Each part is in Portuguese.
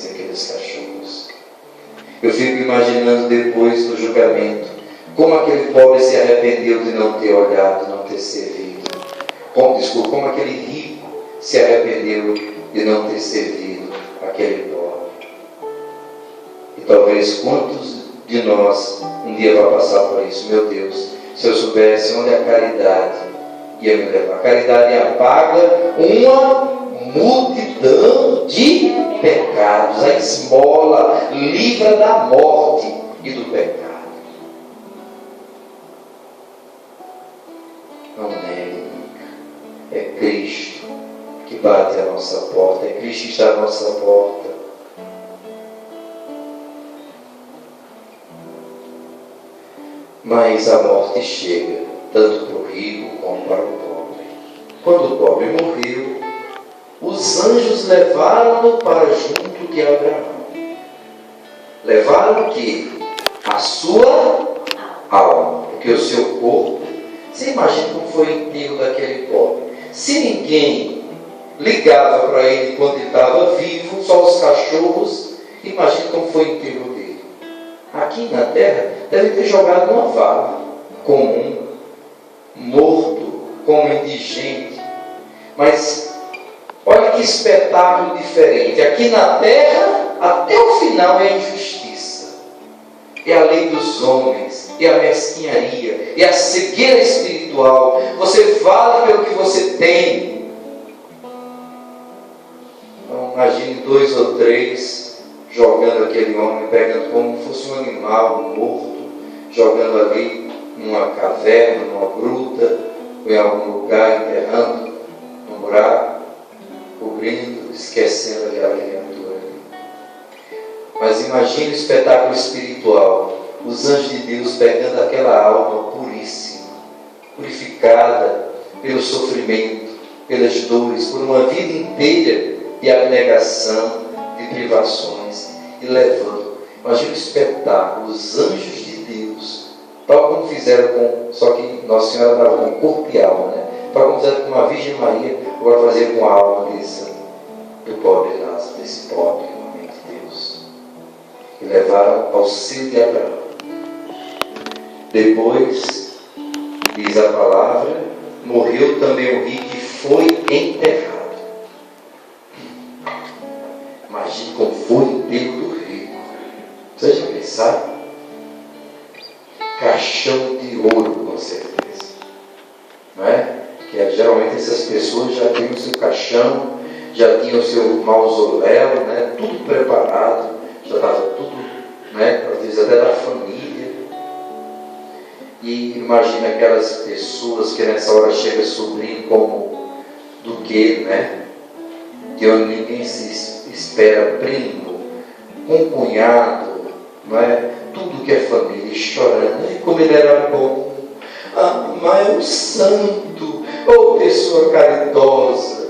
animais e aqueles cachorros. Eu fico imaginando depois do julgamento, como aquele pobre se arrependeu de não ter olhado, não ter servido. Como aquele rico se arrependeu de não ter servido aquele pobre. E talvez quantos de nós um dia vai passar por isso? Meu Deus, se eu soubesse onde a caridade ia me levar. A caridade apaga uma multidão de pecados. A esmola livra da morte e do pecado. Não negue nunca. É Cristo que bate à nossa porta. É Cristo que está à nossa porta. Mas a morte chega, tanto para o rico como para o pobre. Quando o pobre morreu, os anjos levaram-no para junto de Abraão. Levaram o quê? A sua alma. Porque o seu corpo, você imagina como foi o enterro daquele pobre. Se ninguém ligava para ele quando ele estava vivo, só os cachorros, imagina como foi o enterro dele. Aqui na terra, deve ter jogado numa vala comum, morto, como indigente. Mas olha que espetáculo diferente. Aqui na terra, até o final é a injustiça, é a lei dos homens, é a mesquinharia, é a cegueira espiritual. Você vale pelo que você tem. Então, imagine 2 ou 3 jogando aquele homem, pegando como fosse um animal morto, jogando ali numa caverna, numa gruta, ou em algum lugar, enterrando num buraco, cobrindo, esquecendo aquela criatura ali. Mas imagine o espetáculo espiritual, os anjos de Deus pegando aquela alma puríssima, purificada pelo sofrimento, pelas dores, por uma vida inteira de abnegação, de privações, e levando. Imagina o espetáculo, os anjos de Deus, tal como fizeram com, só que Nossa Senhora dava com corpo e alma, né? Tal como fizeram com a Virgem Maria, agora fazer com a alma do pobre Lázaro, desse pobre homem de Deus. E levaram ao seio de Abraão. Depois, diz a palavra, morreu também o rico e foi enterrado. Imagine como foi o enterro do rico. Vocês já pensaram? Caixão de ouro, com certeza. Não é? Que geralmente essas pessoas já tinham o seu caixão, já tinham o seu mausoléu, né? Tudo preparado, já estava tudo, né? Às vezes até da família. E imagina aquelas pessoas que nessa hora chega sobrinho como do que, né? De onde ninguém se espera, primo, um cunhado, não é? Tudo que é família, chorando. E como ele era bom, mas é um santo, ou pessoa caridosa.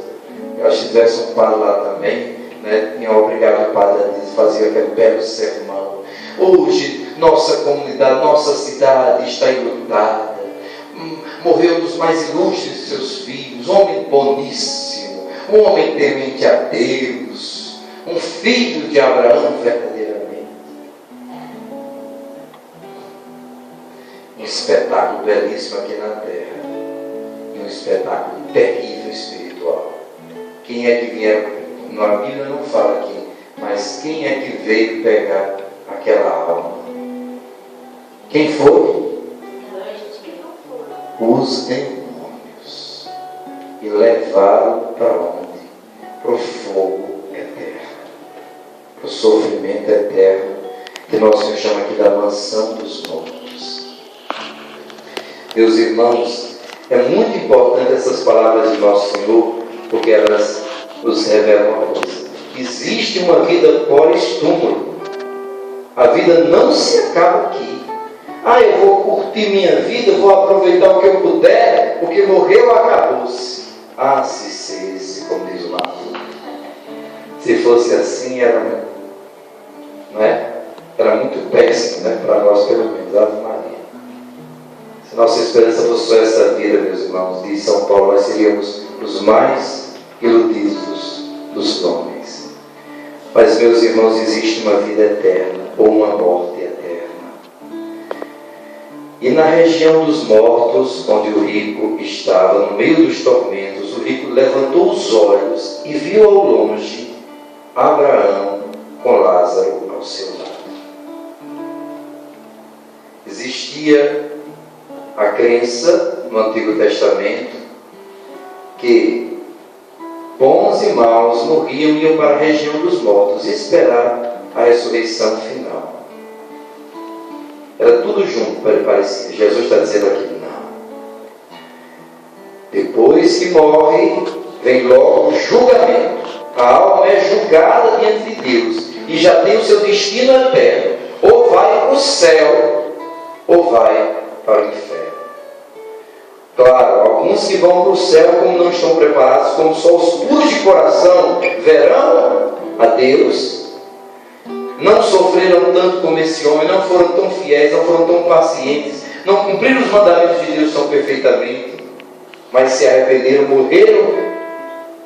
Eu acho que tivesse um padre lá também, né? Tinha obrigado o padre a fazer aquele belo sermão. Hoje, nossa comunidade, nossa cidade está enlutada. Morreu um dos mais ilustres de seus filhos, um homem boníssimo, um homem temente a Deus, um filho de Abraão verdadeiramente. Um espetáculo belíssimo aqui na terra e um espetáculo terrível espiritual. Quem é que vieram? A Bíblia não fala aqui, mas quem é que veio pegar aquela alma? Quem foi? Os demônios. E levaram para onde? Para o fogo eterno, para o sofrimento eterno, que nosso Senhor chama aqui da mansão dos mortos. Meus irmãos, é muito importante essas palavras de nosso Senhor, porque elas nos revelam uma coisa: existe uma vida pós-túmulo. A vida não se acaba aqui. Eu vou curtir minha vida, vou aproveitar o que eu puder, porque morreu, acabou-se. Se cesse, como diz o Marcos. Se fosse assim, era, não é? Era muito péssimo, né? Para nós, pelo menos, Ave Maria. Se nossa esperança fosse só essa vida, meus irmãos, diz São Paulo, nós seríamos os mais iludidos dos homens. Mas, meus irmãos, existe uma vida eterna ou uma morte eterna. E na região dos mortos, onde o rico estava, no meio dos tormentos, o rico levantou os olhos e viu ao longe Abraão com Lázaro ao seu lado. Existia a crença no Antigo Testamento que bons e maus morriam e iam para a região dos mortos esperar a ressurreição final. Era tudo junto, parecia. Jesus está dizendo aqui, não. Depois que morre, vem logo o julgamento. A alma é julgada diante de Deus e já tem o seu destino eterno. Ou vai para o céu, ou vai para o inferno. Claro, alguns que vão para o céu, como não estão preparados, como só os puros de coração, verão a Deus. Não sofreram tanto como esse homem, não foram tão fiéis, não foram tão pacientes, não cumpriram os mandamentos de Deus tão perfeitamente, mas se arrependeram, morreram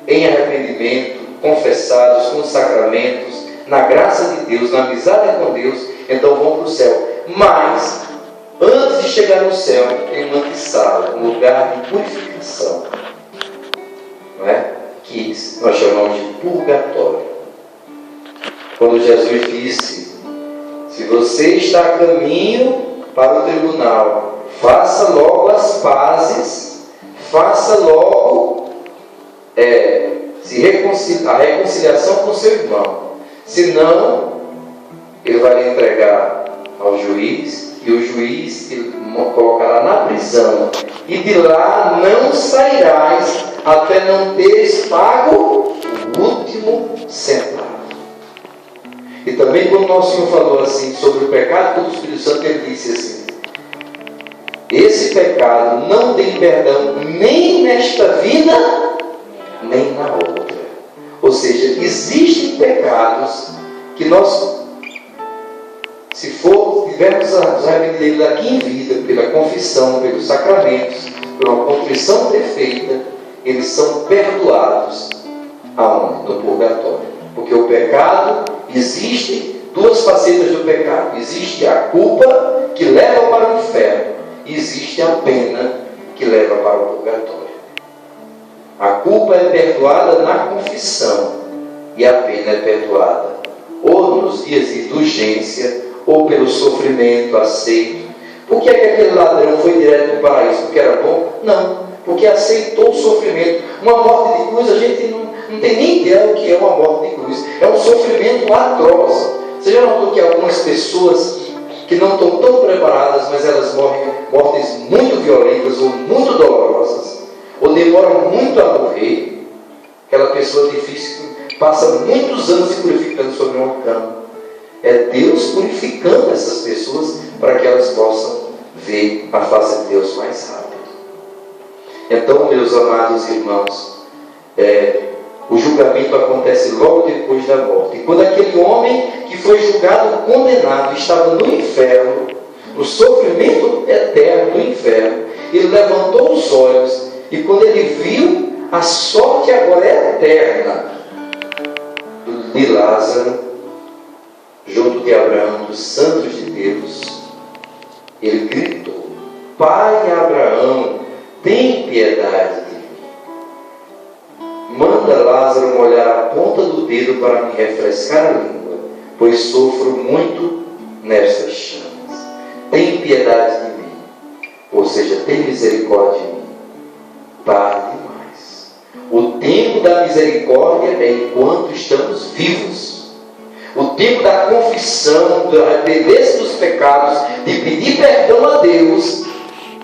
em arrependimento, confessados com os sacramentos, na graça de Deus, na amizade com Deus, então vão para o céu. Mas, antes de chegar no céu, tem uma antessala, um lugar de purificação, não é? Que nós chamamos de purgatório. Quando Jesus disse, se você está a caminho para o tribunal, faça logo as pazes, faça logo a reconciliação com seu irmão. Senão, ele vai lhe entregar ao juiz, e o juiz te colocará na prisão, e de lá não sairás até não teres pago o último centavo. E também quando o nosso Senhor falou assim sobre o pecado do Espírito Santo, ele disse assim, esse pecado não tem perdão nem nesta vida, nem na outra. Ou seja, existem pecados que nós, se tivermos arrependido aqui em vida, pela confissão, pelos sacramentos, por uma contrição perfeita, eles são perdoados aonde? No purgatório. Porque o pecado, existe duas facetas do pecado. Existe a culpa que leva para o inferno, e existe a pena que leva para o purgatório. A culpa é perdoada na confissão, e a pena é perdoada ou nos dias de indulgência, ou pelo sofrimento aceito. Por que é que aquele ladrão foi direto para o paraíso? Porque era bom? Não, porque aceitou o sofrimento. Uma morte de cruz, a gente não tem nem ideia do que é uma morte de cruz. É um sofrimento atroz. Você já notou que algumas pessoas que não estão tão preparadas, mas elas morrem mortes muito violentas ou muito dolorosas, ou demoram muito a morrer? Aquela pessoa difícil que passa muitos anos se purificando sobre uma cama. É Deus purificando essas pessoas para que elas possam ver a face de Deus mais rápido. Então, meus amados irmãos, o julgamento acontece logo depois da morte. E quando aquele homem que foi julgado, condenado, estava no inferno, no sofrimento eterno do inferno, ele levantou os olhos, e quando ele viu a sorte agora eterna de Lázaro, junto de Abraão, dos santos de Deus, ele gritou, Pai Abraão, tem piedade de mim. Manda Lázaro molhar a ponta do dedo para me refrescar a língua, pois sofro muito nestas chamas. Tem piedade de mim, ou seja, tem misericórdia de mim. Tarde demais. O tempo da misericórdia é enquanto estamos vivos. O tempo da confissão, da arrependência dos pecados, de pedir perdão a Deus,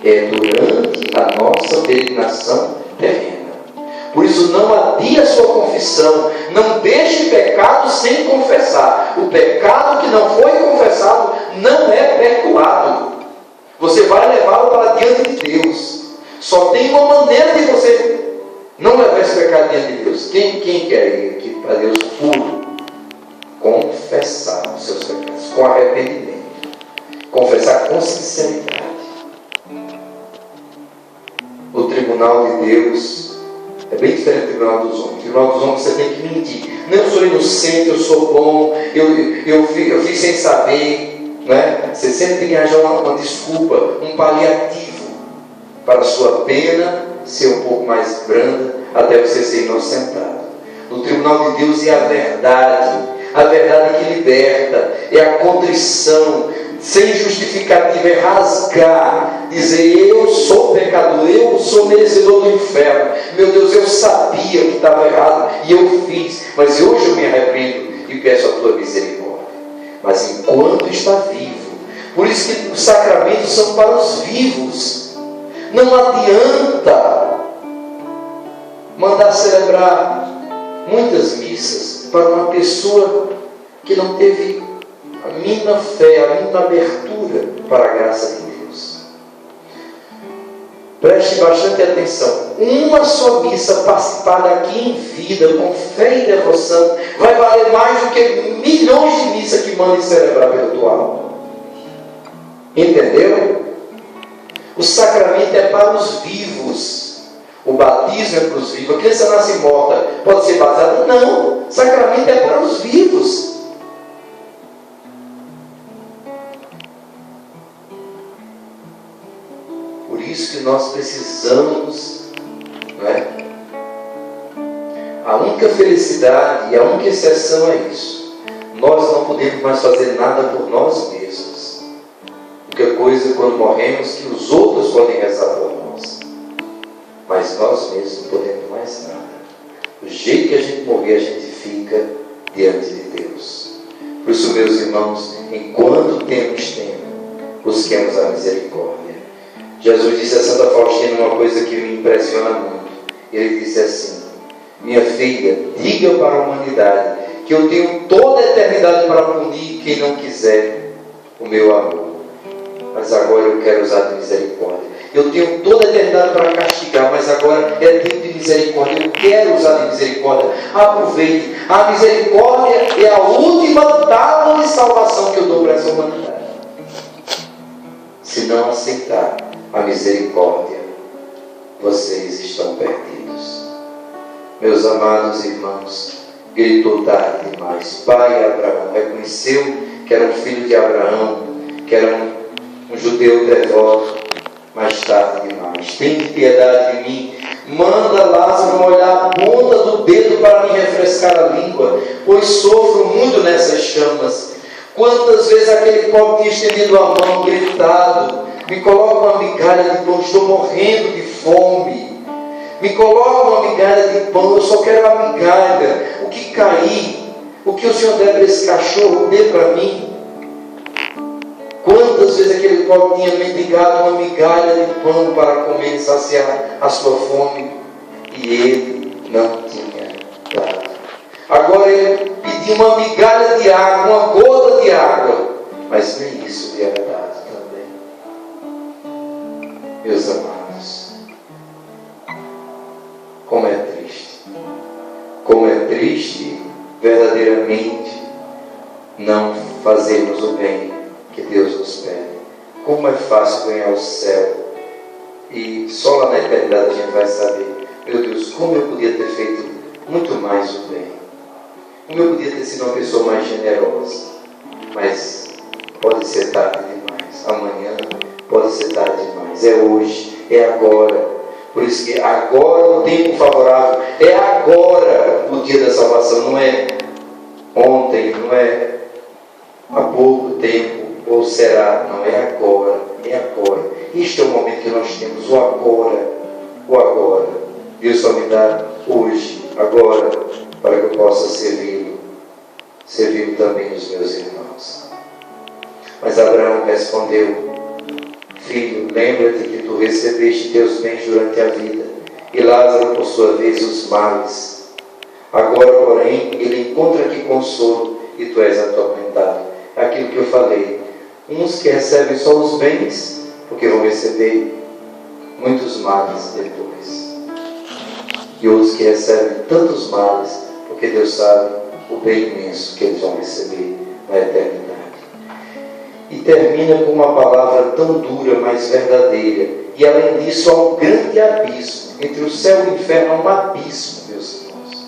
é durante a nossa peregrinação terrena. Por isso, não adie a sua confissão. Não deixe pecado sem confessar. O pecado que não foi confessado não é perdoado. Você vai levá-lo para diante de Deus. Só tem uma maneira de você não levar esse pecado diante de Deus. Quem quer ir aqui para Deus puro? Confessar os seus pecados com arrependimento. Confessar com sinceridade. O tribunal de Deus É bem diferente do tribunal dos homens. No tribunal dos homens você tem que mentir. Não, eu sou inocente, eu sou bom, eu fiz sem saber. Né? Você sempre tem que arranjar uma desculpa, um paliativo para a sua pena ser um pouco mais branda, até você ser inocentado. No tribunal de Deus é a verdade que liberta, é a contrição, sem justificativa, é rasgar, dizer: eu sou pecador, eu sou merecedor do inferno, meu Deus, eu sabia que estava errado e eu fiz, mas hoje eu me arrependo e peço a tua misericórdia. Mas enquanto está vivo, por isso que os sacramentos são para os vivos. Não adianta mandar celebrar muitas missas para uma pessoa que não teve a mínima fé, a mínima abertura para a graça de Deus. Preste bastante atenção. Uma só missa participada aqui em vida, com fé e devoção, vai valer mais do que milhões de missas que mandem celebrar virtual. Entendeu? O sacramento é para os vivos. O batismo é para os vivos. A criança nasce morta, pode ser batizada? Não. O sacramento é para os vivos. Por isso que nós precisamos, não é? A única felicidade e a única exceção é isso. Nós não podemos mais fazer nada por nós mesmos. A única coisa, quando morremos, que os outros podem rezar por nós. Mas nós mesmos não podemos mais nada. Do jeito que a gente morrer, a gente fica diante de Deus. Por isso, meus irmãos, enquanto temos tempo, busquemos a misericórdia. Jesus disse a Santa Faustina uma coisa que me impressiona muito. Ele disse assim: minha filha, diga para a humanidade que eu tenho toda a eternidade para punir quem não quiser o meu amor. Mas agora eu quero usar de misericórdia. Eu tenho toda a eternidade para castigar, mas agora é tempo de misericórdia. Eu quero usar de misericórdia. Aproveite. A misericórdia é a última tábua de salvação que eu dou para essa humanidade. Se não aceitar a misericórdia, vocês estão perdidos. Meus amados irmãos, gritou tarde demais. Pai Abraão reconheceu que era um filho de Abraão, que era um judeu devoto, mas tarde demais. Tem piedade de mim. Manda Lázaro molhar a ponta do dedo para me refrescar a língua, pois sofro muito nessas chamas. Quantas vezes aquele pobre tinha estendido a mão, gritado: me coloca uma migalha de pão, estou morrendo de fome. Me coloca uma migalha de pão, eu só quero a migalha. O que cair, o que o Senhor der para esse cachorro, dê para mim. Quantas vezes aquele pobre tinha mendigado uma migalha de pão para comer e saciar a sua fome, e ele não tinha dado. Agora ele pediu uma migalha de água, uma gota de água, mas nem isso lhe era dado também. Meus amados, como é triste. Como é triste verdadeiramente não fazermos o bem que Deus nos pede. Como é fácil ganhar o céu, e só lá na eternidade a gente vai saber: meu Deus, como eu podia ter feito muito mais o bem, como eu podia ter sido uma pessoa mais generosa. Mas pode ser tarde demais. Amanhã pode ser tarde demais. É hoje, é agora. Por isso que agora o tempo favorável é agora o dia da salvação. Não é ontem, não é há pouco tempo, ou será, não, é agora, é agora. Este é o momento que nós temos, o agora, o agora. Deus só me dá hoje, agora, para que eu possa servi-lo também os meus irmãos. Mas Abraão respondeu: filho, lembra-te que tu recebeste teus bens durante a vida, e Lázaro, por sua vez, os males. Agora, porém, ele encontra aqui consolo, e tu és atormentado. É aquilo que eu falei. Uns que recebem só os bens, porque vão receber muitos males depois. E outros que recebem tantos males, porque Deus sabe o bem imenso que eles vão receber na eternidade. E termina com uma palavra tão dura, mas verdadeira. E além disso, há um grande abismo. Entre o céu e o inferno há um abismo, meus irmãos.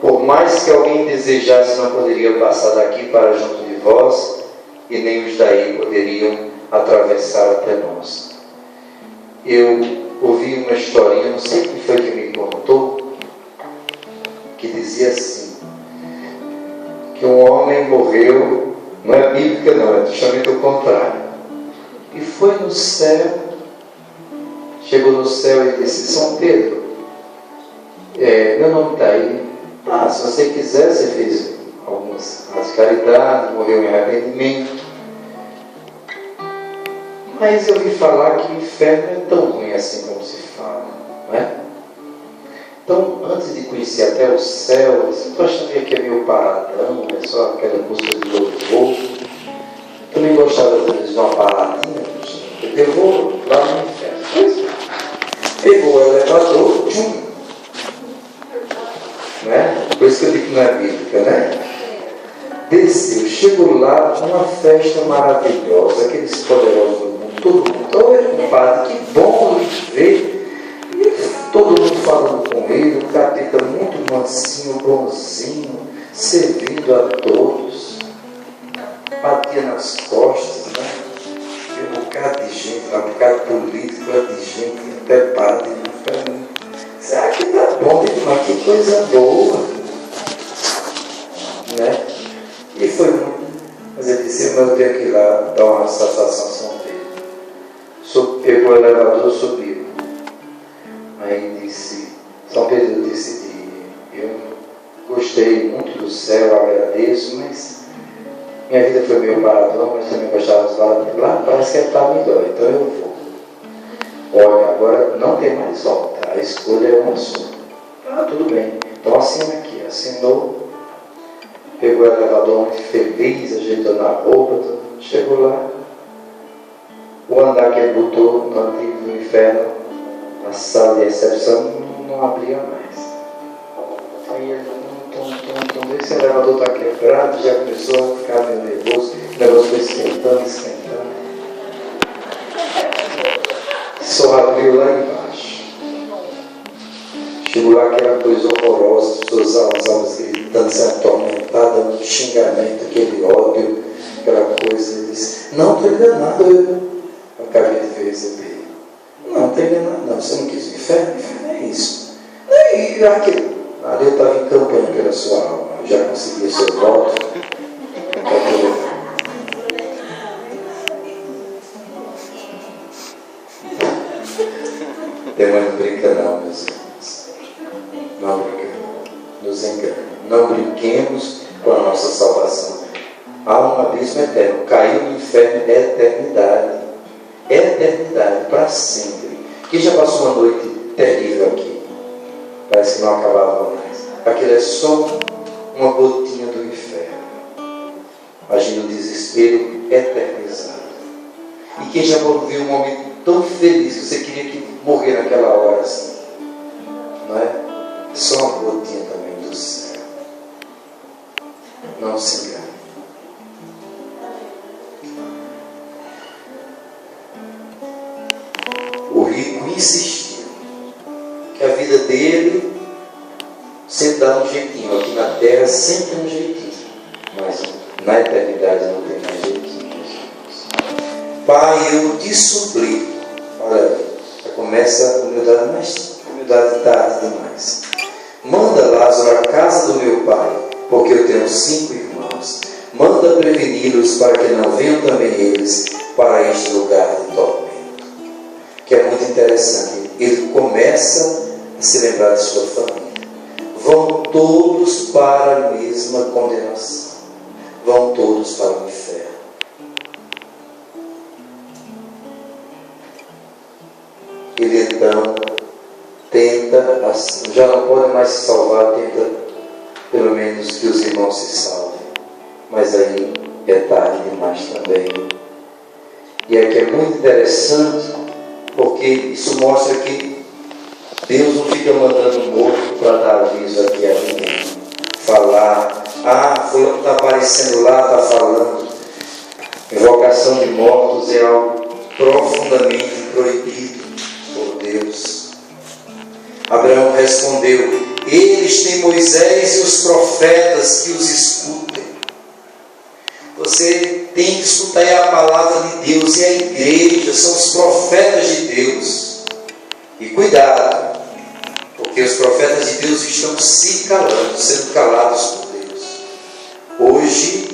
Por mais que alguém desejasse, não poderia passar daqui para junto de vós, e nem os daí poderiam atravessar até nós. Eu ouvi uma historinha, não sei quem foi que me contou, que dizia assim, que um homem morreu, não é bíblica não, é justamente o contrário, e foi no céu, chegou no céu e disse: São Pedro, meu nome está aí, se você quiser, você fez algumas caridades, morreu em arrependimento, mas eu ouvi falar que o inferno é tão ruim assim como se fala, não é? Então, antes de conhecer até o céu, eu estou achando que aqui é meio paradão, é só aquela música de louvor. Também gostava às vezes de uma paradinha, eu vou lá no inferno. Pois, pegou o elevador, tchum, né? Por isso que eu digo que não é bíblica, né? Desceu, chegou lá, uma festa maravilhosa, aqueles poderosos do mundo, todo mundo, olha, compadre, que bom lhe ver. Todo mundo falando com ele, o capeta muito mansinho, bonzinho, servindo a todos, batia nas costas, né? E um bocado de gente, um bocado político, de gente até padre, será que tá bom, mas que coisa boa, né? E foi muito, mas ele disse: eu tenho que ir lá dar uma satisfação a São Pedro. Pegou o elevador, subiu. Aí disse, São Pedro disse, eu gostei muito do céu, agradeço, mas minha vida foi meio paradão, mas também gostava de lá, parece que está melhor, então eu vou. Olha, agora não tem mais volta, a escolha é uma só. Tudo bem, então assina aqui. Assinou, pegou o elevador muito feliz, ajeitando a roupa, chegou lá, o andar que ele botou no antigo do inferno, a sala de recepção não abria mais. Aí ele, esse elevador está quebrado, já começou a ficar meio nervoso, o negócio foi esquentando. Só abriu lá embaixo. Chegou lá aquela coisa horrorosa, as pessoas almas gritando, sendo atormentadas, um xingamento, aquele ódio, aquela coisa. Ele disse: não estou enganado, eu acabei de receber. Não tem nada, não. Você não quis o inferno? O inferno é isso. E ali eu estava em campanha pela sua alma. Eu já consegui seu voto. Demônio não brinca não, meus irmãos. Não brinca. Nos engana. Não brinquemos com a nossa salvação. Há um abismo eterno. Caiu no inferno é eternidade. Eternidade, para sempre. Quem já passou uma noite terrível aqui? Parece que não acabava mais. Aquilo é só uma gotinha do inferno. Imagina o desespero eternizado. E quem já viu um momento tão feliz que você queria que morrer naquela hora assim? Não é? Só uma gotinha também do céu. Não se engane. O rico insistiu que a vida dele sempre dá um jeitinho. Aqui na terra sempre tem um jeitinho, mas na eternidade não tem mais jeitinho. Pai, eu te suplico. Olha, já começa a humildade, mas a humildade tarde demais. Manda Lázaro à casa do meu pai, porque eu tenho 5 irmãos. Manda preveni-los para que não venham também eles para este lugar de tormento. Que é muito interessante. Ele começa a se lembrar de sua família. Vão todos para a mesma condenação. Vão todos para o inferno. Ele então tenta, já não pode mais se salvar, tenta pelo menos que os irmãos se salvem. Mas aí é tarde demais também. E aqui é muito interessante, porque isso mostra que Deus não fica mandando morto para dar aviso aqui a ninguém. Falar, fulano está aparecendo lá, está falando. Invocação de mortos é algo profundamente proibido por Deus. Abraão respondeu: eles têm Moisés e os profetas que os escutem. Você tem que escutar a palavra de Deus, e a igreja são os profetas de Deus. E cuidado, porque os profetas de Deus estão se calando, sendo calados por Deus. Hoje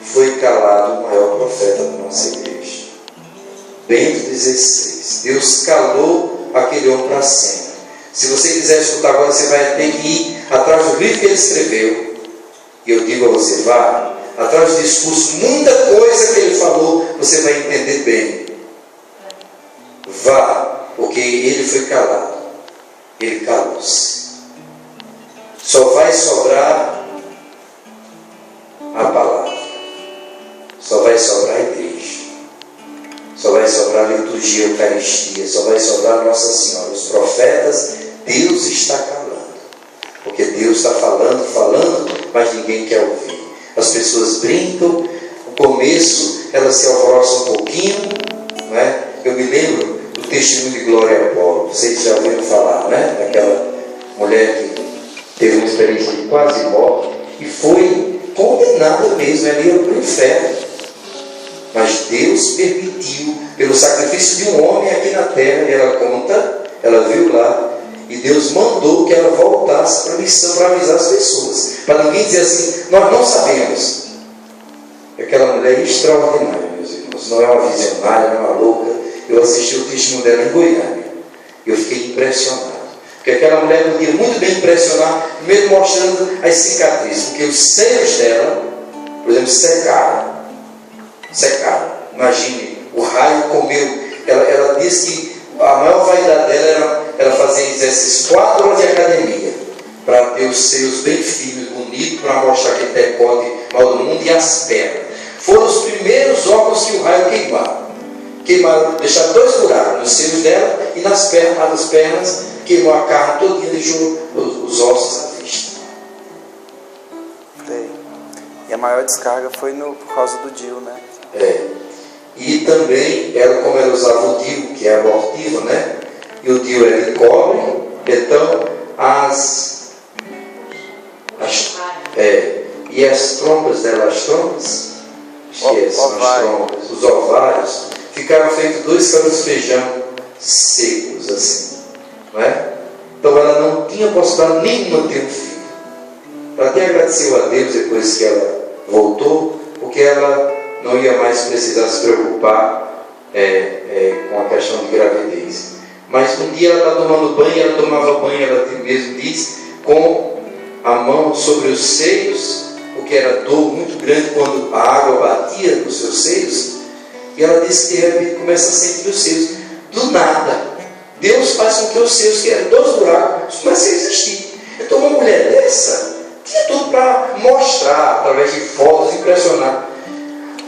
foi calado o maior profeta da nossa igreja, Bento XVI. Deus calou aquele homem para sempre. Se você quiser escutar agora, você vai ter que ir atrás do livro que ele escreveu. E eu digo a você, vá atrás do discurso, muita coisa que ele falou, você vai entender bem. Vá, porque ele foi calado. Ele calou-se. Só vai sobrar a palavra. Só vai sobrar a igreja. Só vai sobrar a liturgia, a Eucaristia. Só vai sobrar Nossa Senhora. Os profetas, Deus está calando. Porque Deus está falando, mas ninguém quer ouvir. As pessoas brincam. No começo, elas se alvoroçam um pouquinho. Não é? Eu me lembro do testemunho de Glória Apolo. Vocês já ouviram falar, né? Daquela mulher que teve uma experiência de quase morte e foi condenada mesmo, ela ia para o inferno. Mas Deus permitiu, pelo sacrifício de um homem aqui na terra, e ela conta, ela viu lá, e Deus mandou que ela voltasse para a missão, para avisar as pessoas, para ninguém dizer assim, nós não sabemos. Aquela mulher é extraordinária, meus irmãos, não é uma visionária, não é uma louca. Eu assisti o testemunho dela em Goiânia, eu fiquei impressionado, porque aquela mulher podia muito bem impressionar, primeiro mostrando as cicatrizes, porque os seios dela, por exemplo, secaram. Imagine, o raio comeu. Ela disse que a maior vaidade dela era fazer exercício 4 horas de academia para ter os seios bem firmes, bonitos, para mostrar aquele decote mal do mundo, e as pernas. Foram os primeiros órgãos que o raio queimaram, deixaram 2 buracos nos seios dela, e nas pernas queimou a carne toda e deixou os ossos à vista. E a maior descarga foi por causa do DIU, né? E também, como ela usava o DIU, que é abortivo, né? E o DIU é de cobre, então e as trompas dela, os ovários, ficaram feitos 2 canos de feijão secos, assim, não é? Então ela não tinha possibilidade nenhuma de ter um filho. Ela até agradeceu a Deus depois que ela voltou, porque ela não ia mais precisar se preocupar com a questão de gravidez. Mas um dia ela está tomando banho, ela tomava banho, ela mesmo diz, com a mão sobre os seios, porque era dor muito grande quando a água batia nos seus seios, e ela disse que de repente começa a sentir os seios. Do nada, Deus faz com que os seios, que eram 2 buracos, comecem a existir. Então uma mulher dessa tinha tudo para mostrar, através de fotos, impressionar.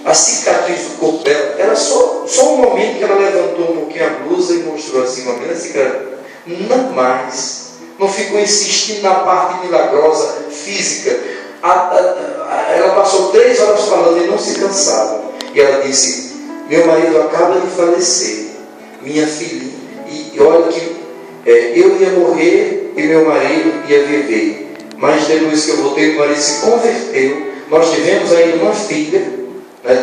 A cicatriz do corpo dela era só um momento que ela levantou um pouquinho a blusa e mostrou assim uma grande cicatriz. Não mais. Não ficou insistindo na parte milagrosa, física. Ela passou 3 horas falando e não se cansava. E ela disse, meu marido acaba de falecer, minha filhinha, e olha que eu ia morrer e meu marido ia viver. Mas depois que eu voltei, meu marido se converteu. Nós tivemos ainda uma filha.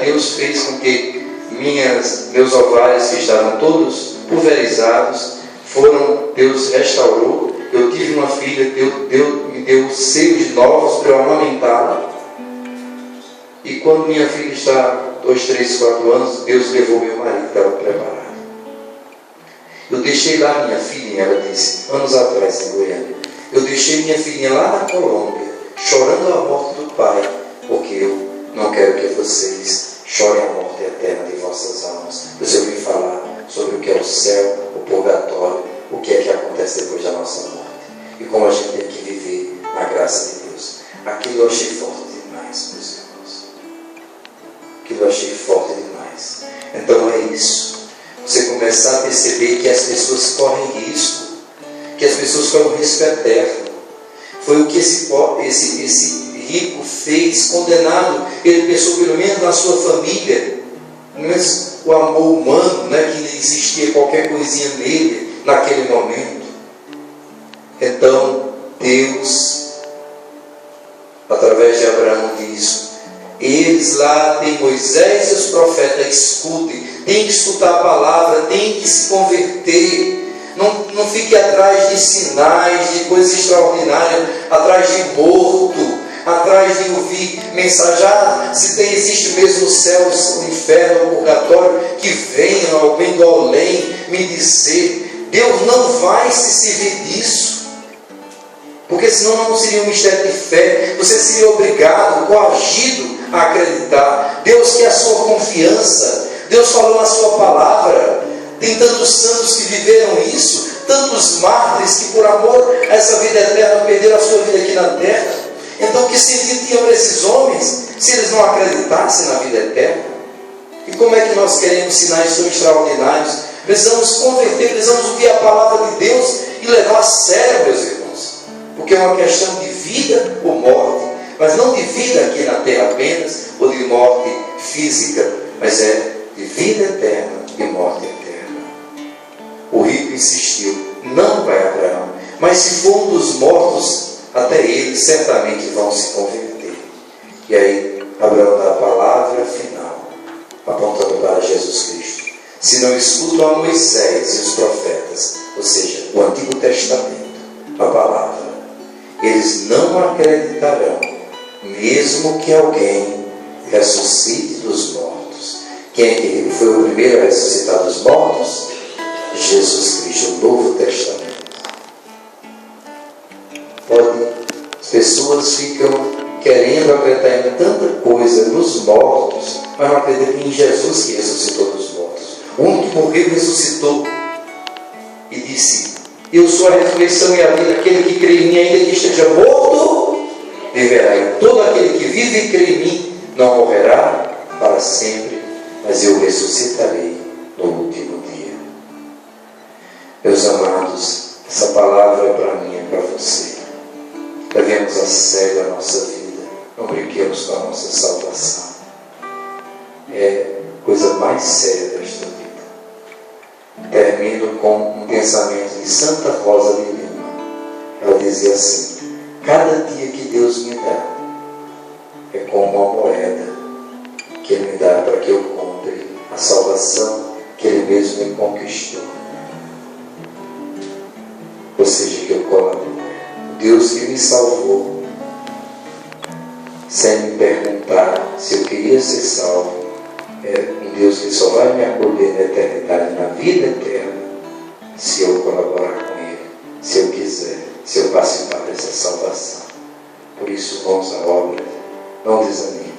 Deus fez com que meus ovários, que estavam todos pulverizados, Deus restaurou. Eu tive uma filha, me deu seios novos para eu amamentá-la. E quando minha filha está 2, 3, 4 anos, Deus levou meu marido, que estava preparado. Eu deixei lá minha filhinha, ela disse, anos atrás em Goiânia, eu deixei minha filhinha lá na Colômbia, chorando a morte do pai, porque eu não quero que vocês chorem a morte eterna de vossas almas. Você ouviu falar sobre o que é o céu, o purgatório, o que é que acontece depois da nossa morte. E como a gente tem que viver na graça de Deus. Aquilo eu achei forte demais, meus irmãos. Aquilo eu achei forte demais. Então é isso. Você começar a perceber que as pessoas correm risco. Que as pessoas correm risco eterno. Foi o que esse rico fez, condenado. Ele pensou pelo menos na sua família. mas o amor humano, né, que não existia qualquer coisinha nele naquele momento. Então Deus, através de Abraão, diz: eles lá têm Moisés e os profetas, escutem, tem que escutar a palavra, tem que se converter. Não fique atrás de sinais, de coisas extraordinárias, atrás de morto, atrás de ouvir mensagem. Se existe mesmo o céu, o inferno, o purgatório, que venha alguém do além me dizer. Deus não vai se servir disso, porque senão não seria um mistério de fé. Você seria obrigado, coagido a acreditar. Deus quer a sua confiança. Deus falou na sua palavra. Tem tantos santos que viveram isso, tantos mártires que por amor a essa vida eterna perderam a sua vida aqui na terra. Então que sentido tinha para esses homens se eles não acreditassem na vida eterna? E como é que nós queremos sinais tão extraordinários? Precisamos converter, precisamos ouvir a palavra de Deus e levar a sério, meus irmãos, porque é uma questão de vida ou morte, mas não de vida aqui na terra apenas, ou de morte física, mas é de vida eterna e morte eterna. O rico insistiu: não vai, Abraão, mas se for um dos mortos, até eles certamente vão se converter. E aí Abraão dá a palavra final, apontando para Jesus Cristo: se não escutam a Moisés e os profetas, ou seja, o Antigo Testamento, a palavra, eles não acreditarão, mesmo que alguém ressuscite dos mortos. Quem é que foi o primeiro a ressuscitar dos mortos? Jesus Cristo, o Novo Testamento. As pessoas ficam querendo acreditar em tanta coisa nos mortos, mas não acreditam em Jesus que ressuscitou dos mortos. O único que morreu ressuscitou e disse: eu sou a ressurreição e a vida, aquele que crê em mim, ainda que esteja morto, viverá. E todo aquele que vive e crê em mim não morrerá para sempre, mas eu ressuscitarei no último dia. Meus amados, essa palavra é para mim, é para você. Levemos a sério a nossa vida, não brinquemos com a nossa salvação. É a coisa mais séria desta vida. Termino com um pensamento de Santa Rosa de Lima. Ela dizia assim: cada dia que Deus me dá é como uma moeda que Ele me dá para que eu compre a salvação que Ele mesmo me conquistou. Ou seja, que eu colabore. Deus que me salvou, sem me perguntar se eu queria ser salvo, é um Deus que só vai me acolher na eternidade, na vida eterna, se eu colaborar com Ele, se eu quiser, se eu participar dessa salvação. Por isso, vamos à obra, não desanime.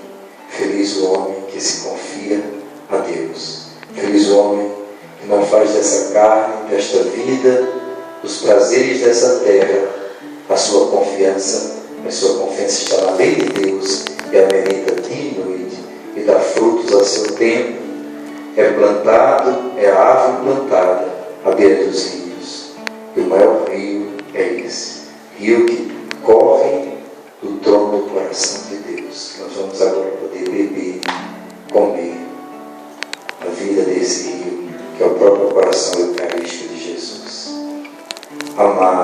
Feliz o homem que se confia a Deus. Feliz o homem que não faz dessa carne, desta vida, dos prazeres dessa terra, a sua confiança. A sua confiança está na lei de Deus, e a medida dia e noite, e dá frutos a seu tempo. É plantado, é a árvore plantada à beira dos rios. E o maior rio é esse, rio que corre do trono do coração de Deus. Nós vamos agora poder beber, comer a vida desse rio, que é o próprio coração eucarístico de Jesus. Amar